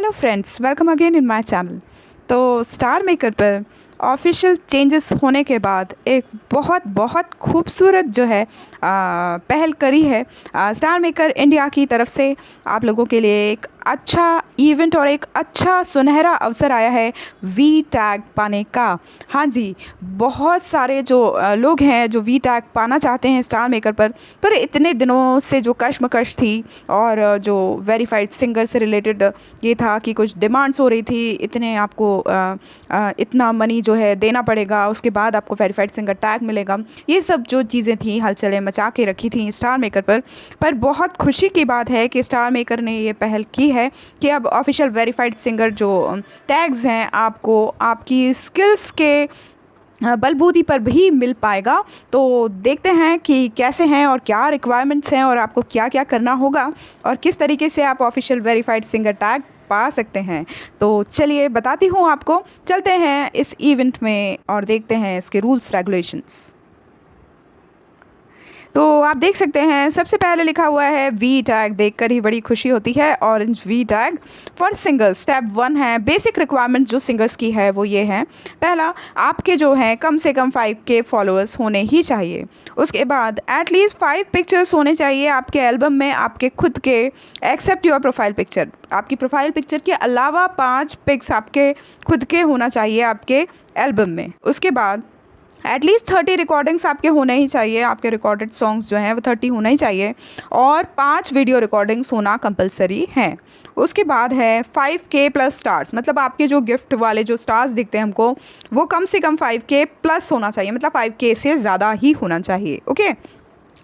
Hello friends, welcome again in my channel. तो star maker पर official changes होने के बाद एक बहुत बहुत खूबसूरत जो है पहल करी है स्टार मेकर इंडिया की तरफ से। आप लोगों के लिए एक अच्छा इवेंट और एक अच्छा सुनहरा अवसर आया है वी टैग पाने का। हाँ जी, बहुत सारे जो लोग हैं जो वी टैग पाना चाहते हैं स्टार मेकर पर इतने दिनों से जो कश्मकश थी और जो वेरीफाइड सिंगर से रिलेटेड ये था कि कुछ डिमांड्स हो रही थी, इतने आपको इतना मनी जो है देना पड़ेगा, उसके बाद आपको वेरीफाइड सिंगर टैग मिलेगा। ये सब जो चीज़ें थी हलचलें मचा के रखी थी स्टार मेकर पर बहुत खुशी की बात है कि स्टार मेकर ने ये पहल की है कि अब ऑफिशियल वेरीफाइड सिंगर जो टैग्स हैं आपको आपकी स्किल्स के बलबूती पर भी मिल पाएगा। तो देखते हैं कि कैसे हैं और क्या रिक्वायरमेंट्स हैं और आपको क्या क्या करना होगा और किस तरीके से आप ऑफिशियल वेरीफाइड सिंगर टैग पा सकते हैं। तो चलिए बताती हूँ आपको, चलते हैं इस इवेंट में और देखते हैं इसके रूल्स रेगुलेशंस। तो आप देख सकते हैं सबसे पहले लिखा हुआ है वी टैग, देखकर ही बड़ी खुशी होती है। Orange we tag for singers step 1 है। बेसिक रिक्वायरमेंट जो सिंगर्स की है वो ये है, पहला आपके जो हैं कम से कम 5K फॉलोअर्स होने ही चाहिए। उसके बाद एटलीस्ट 5 पिक्चर्स होने चाहिए आपके एल्बम में, आपके खुद के, एक्सेप्ट योर प्रोफाइल पिक्चर। आपकी प्रोफाइल पिक्चर के अलावा 5 पिक्स आपके खुद के होना चाहिए आपके एल्बम में। उसके बाद एटलीस्ट 30 रिकॉर्डिंग्स आपके होने ही चाहिए, आपके रिकॉर्डेड सॉन्ग्स जो हैं वो 30 होना ही चाहिए और 5 वीडियो रिकॉर्डिंग्स होना कंपलसरी हैं। उसके बाद है 5K प्लस स्टार्स, मतलब आपके जो गिफ्ट वाले जो स्टार्स दिखते हैं हमको वो कम से कम 5K प्लस होना चाहिए, मतलब 5K से ज़्यादा ही होना चाहिए। ओके,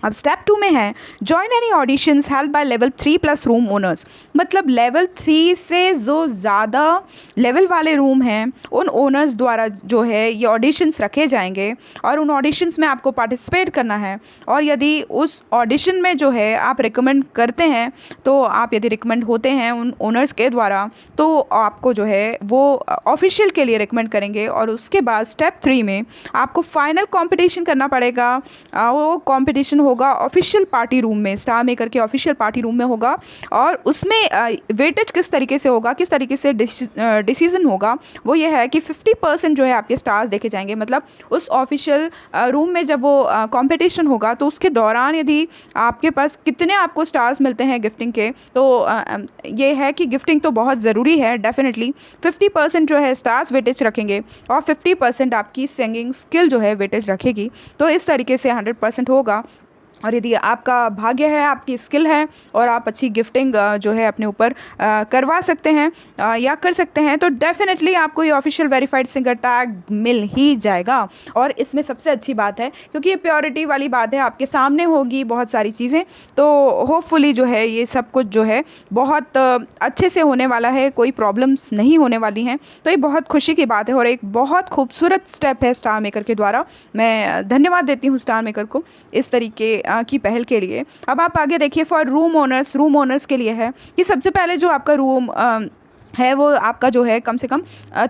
अब स्टेप 2 में है join any auditions held by level 3 plus room owners, मतलब लेवल 3 से जो ज़्यादा लेवल वाले रूम हैं उन ओनर्स द्वारा जो है ये ऑडिशंस रखे जाएंगे और उन ऑडिशंस में आपको पार्टिसिपेट करना है। और यदि उस ऑडिशन में जो है आप रिकमेंड करते हैं, तो आप यदि रिकमेंड होते हैं उन ओनर्स के द्वारा, तो आपको जो है वो ऑफिशियल के लिए रिकमेंड करेंगे। और उसके बाद स्टेप 3 में आपको फाइनल कॉम्पिटिशन करना पड़ेगा। वो कॉम्पिटिशन होगा ऑफिशियल पार्टी रूम में, स्टार मेकर के ऑफिशियल पार्टी रूम में होगा और उसमें वेटेज किस तरीके से होगा, किस तरीके से डिसीजन होगा, वो ये है कि 50% जो है आपके स्टार्स देखे जाएंगे। मतलब उस ऑफिशियल रूम में जब वो कंपटीशन होगा तो उसके दौरान यदि आपके पास कितने आपको स्टार्स मिलते हैं गिफ्टिंग के, तो ये है कि गिफ्टिंग तो बहुत ज़रूरी है डेफिनेटली। 50% जो है स्टार्स वेटेज रखेंगे और 50% आपकी सिंगिंग स्किल जो है वेटेज रखेगी। तो इस तरीके से 100% होगा। और यदि आपका भाग्य है, आपकी स्किल है और आप अच्छी गिफ्टिंग जो है अपने ऊपर करवा सकते हैं या कर सकते हैं, तो डेफिनेटली आपको ये ऑफिशियल वेरीफाइड सिंगर टैग मिल ही जाएगा। और इसमें सबसे अच्छी बात है क्योंकि ये प्योरिटी वाली बात है, आपके सामने होगी बहुत सारी चीज़ें, तो होपफुली जो है ये सब कुछ जो है बहुत अच्छे से होने वाला है, कोई प्रॉब्लम्स नहीं होने वाली हैं। तो ये बहुत खुशी की बात है और एक बहुत खूबसूरत स्टेप है स्टार मेकर के द्वारा। मैं धन्यवाद देती हूँ स्टार मेकर को इस तरीके की पहल के लिए। अब आप आगे देखिए for room owners, room owners के लिए है कि सबसे पहले जो आपका रूम है वो आपका जो है कम से कम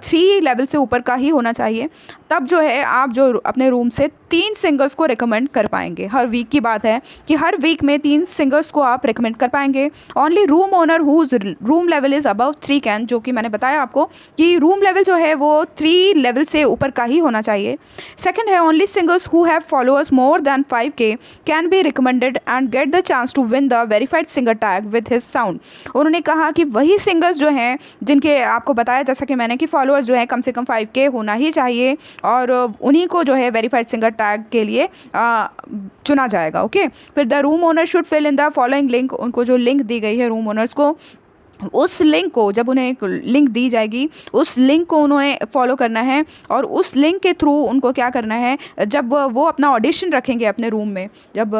3 लेवल से ऊपर का ही होना चाहिए। तब जो है आप जो अपने रूम से 3 सिंगर्स को रिकमेंड कर पाएंगे। हर वीक की बात है कि हर वीक में 3 सिंगर्स को आप रिकमेंड कर पाएंगे। Only room owner whose room level is above 3 can, जो कि मैंने बताया आपको कि रूम लेवल जो है वो 3 लेवल से ऊपर का ही होना चाहिए। सेकेंड है only singers who have followers more than 5K can be recommended and get the chance to win the verified singer tag with his sound. उन्होंने कहा कि वही सिंगर्स जो हैं जिनके आपको बताया जैसा कि मैंने कि फॉलोअर्स जो है कम से कम 5K होना ही चाहिए और उन्हीं को जो है वेरीफाइड सिंगर टैग के लिए चुना जाएगा। ओके, फिर the room owner should fill in the following link, उनको जो लिंक दी गई है रूम ओनर्स को, उस लिंक को, जब उन्हें एक लिंक दी जाएगी उस लिंक को उन्होंने फॉलो करना है और उस लिंक के थ्रू उनको क्या करना है, जब वो अपना ऑडिशन रखेंगे अपने रूम में, जब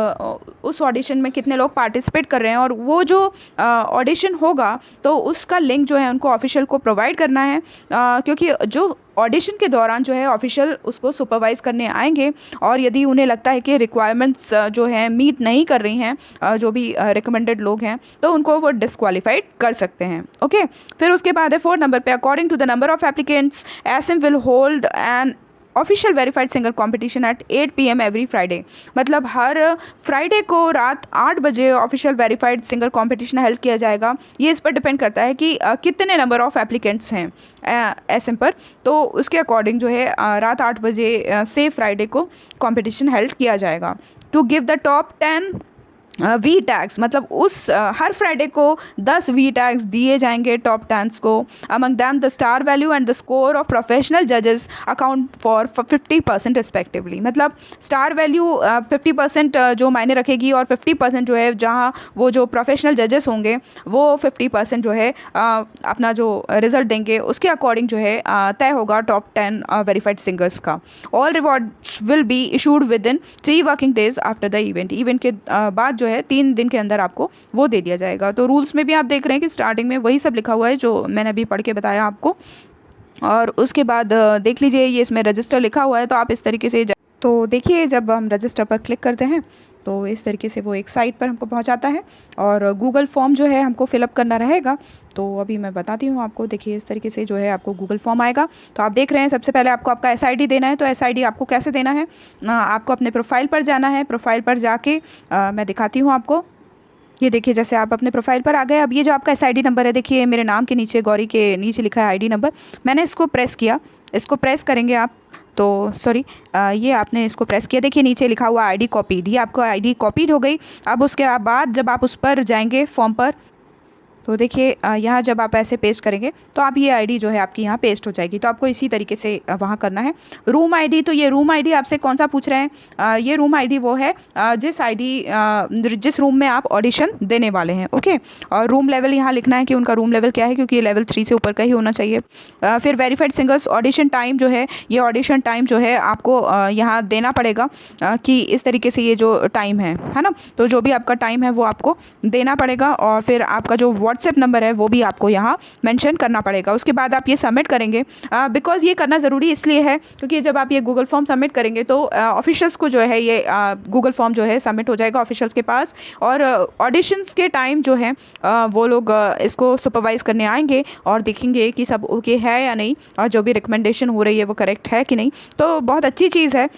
उस ऑडिशन में कितने लोग पार्टिसिपेट कर रहे हैं और वो जो ऑडिशन होगा तो उसका लिंक जो है उनको ऑफिशियल को प्रोवाइड करना है, क्योंकि जो ऑडिशन के दौरान जो है ऑफिशियल उसको सुपरवाइज़ करने आएंगे और यदि उन्हें लगता है कि रिक्वायरमेंट्स जो है मीट नहीं कर रही हैं जो भी रिकमेंडेड लोग हैं, तो उनको वो डिस्क्वालीफाइड कर सकते हैं। ओके, फिर उसके बाद है 4 नंबर पे according to the number of applicants SM will hold an official verified singer competition at 8 PM every Friday. मतलब हर फ्राइडे को रात 8 बजे official verified singer competition held किया जाएगा। ये इस पर डिपेंड करता है कि कितने नंबर ऑफ एप्लीकेंट्स हैं एसएम पर, तो उसके अकॉर्डिंग जो है रात 8 बजे से फ्राइडे को कॉम्पिटिशन हेल्ड किया जाएगा। To give the top 10 V tags, मतलब उस हर फ्राइडे को 10 वी टैग्स दिए जाएंगे टॉप 10 को। Among them the star value and the score of professional जजेस अकाउंट फॉर 50% रिस्पेक्टिवली। मतलब स्टार वैल्यू 50% जो मायने रखेगी और 50% जो है जहाँ वो जो प्रोफेशनल जजेस होंगे वो 50% जो है अपना जो रिजल्ट देंगे उसके अकॉर्डिंग जो है तय होगा टॉप 10 वेरीफाइड सिंगर्स का। All rewards will be issued with in 3 working days after the event. Event के बाद जो है 3 दिन के अंदर आपको वो दे दिया जाएगा। तो रूल्स में भी आप देख रहे हैं कि स्टार्टिंग में वही सब लिखा हुआ है जो मैंने अभी पढ़ के बताया आपको, और उसके बाद देख लीजिए ये इसमें रजिस्टर लिखा हुआ है। तो आप इस तरीके से तो देखिए जब हम रजिस्टर पर क्लिक करते हैं तो इस तरीके से वो एक साइट पर हमको पहुंचाता है और गूगल फॉर्म जो है हमको फिलअप करना रहेगा। तो अभी मैं बताती हूँ आपको। देखिए इस तरीके से जो है आपको गूगल फॉर्म आएगा। तो आप देख रहे हैं सबसे पहले आपको आपका SID देना है। तो SID आपको कैसे देना है, आपको अपने प्रोफाइल पर जाना है। प्रोफाइल पर जाके मैं दिखाती हूँ आपको। ये देखिए जैसे आप अपने प्रोफाइल पर आ गए। अब ये जो आपका SID नंबर है, देखिए मेरे नाम के नीचे गौरी के नीचे लिखा है ID नंबर। मैंने इसको प्रेस किया, इसको प्रेस करेंगे आप तो सॉरी ये आपने इसको प्रेस किया, देखिए नीचे लिखा हुआ ID कॉपीड, ये आपको ID कॉपीड हो गई। अब उसके बाद जब आप उस पर जाएंगे फॉर्म पर तो देखिए यहाँ जब आप ऐसे पेस्ट करेंगे तो आप ये आईडी जो है आपकी यहाँ पेस्ट हो जाएगी। तो आपको इसी तरीके से वहाँ करना है। रूम आईडी, तो ये रूम आईडी आपसे कौन सा पूछ रहे हैं, ये रूम आईडी वो है जिस रूम में आप ऑडिशन देने वाले हैं। ओके, और रूम लेवल यहाँ लिखना है कि उनका रूम लेवल क्या है, क्योंकि ये लेवल 3 से ऊपर का ही होना चाहिए। फिर वेरीफाइड सिंगर्स ऑडिशन टाइम जो है, ये ऑडिशन टाइम जो है आपको यहाँ देना पड़ेगा कि इस तरीके से ये जो टाइम है ना, तो जो भी आपका टाइम है वो आपको देना पड़ेगा। और फिर आपका जो व्हाट्सएप नंबर है वो भी आपको यहाँ मेंशन करना पड़ेगा। उसके बाद आप ये सबमिट करेंगे। बिकॉज ये करना ज़रूरी इसलिए है क्योंकि जब आप ये गूगल फॉर्म सबमिट करेंगे तो ऑफिशियल्स को जो है ये गूगल फॉर्म जो है सबमिट हो जाएगा ऑफिशियल्स के पास। और ऑडिशंस के टाइम जो है वो लोग इसको सुपरवाइज करने आएंगे और देखेंगे कि सब ओके है या नहीं, और जो भी रिकमेंडेशन हो रही है वो करेक्ट है कि नहीं। तो बहुत अच्छी चीज़ है,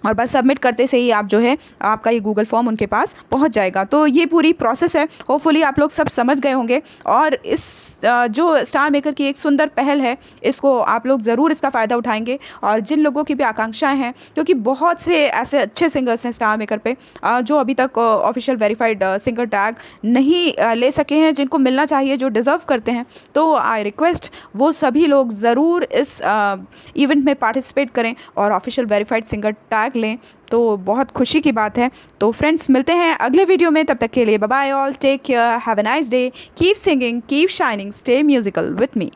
और बस सबमिट करते से ही आप जो है आपका ये गूगल फॉर्म उनके पास पहुंच जाएगा। तो ये पूरी प्रोसेस है। होपफुली आप लोग सब समझ गए होंगे, और इस जो स्टार मेकर की एक सुंदर पहल है, इसको आप लोग ज़रूर इसका फ़ायदा उठाएंगे। और जिन लोगों की भी आकांक्षाएं हैं, क्योंकि बहुत से ऐसे अच्छे सिंगर्स हैं स्टार मेकर पे जो अभी तक ऑफिशियल वेरीफाइड सिंगर टैग नहीं ले सके हैं, जिनको मिलना चाहिए, जो डिज़र्व करते हैं, तो आई रिक्वेस्ट वो सभी लोग ज़रूर इस इवेंट में पार्टिसिपेट करें और ऑफिशियल वेरीफाइड सिंगर टैग लें। तो बहुत खुशी की बात है। तो फ्रेंड्स मिलते हैं अगले वीडियो में, तब तक के लिए bye bye all, take care, have a nice day, keep singing, keep shining, stay musical with me.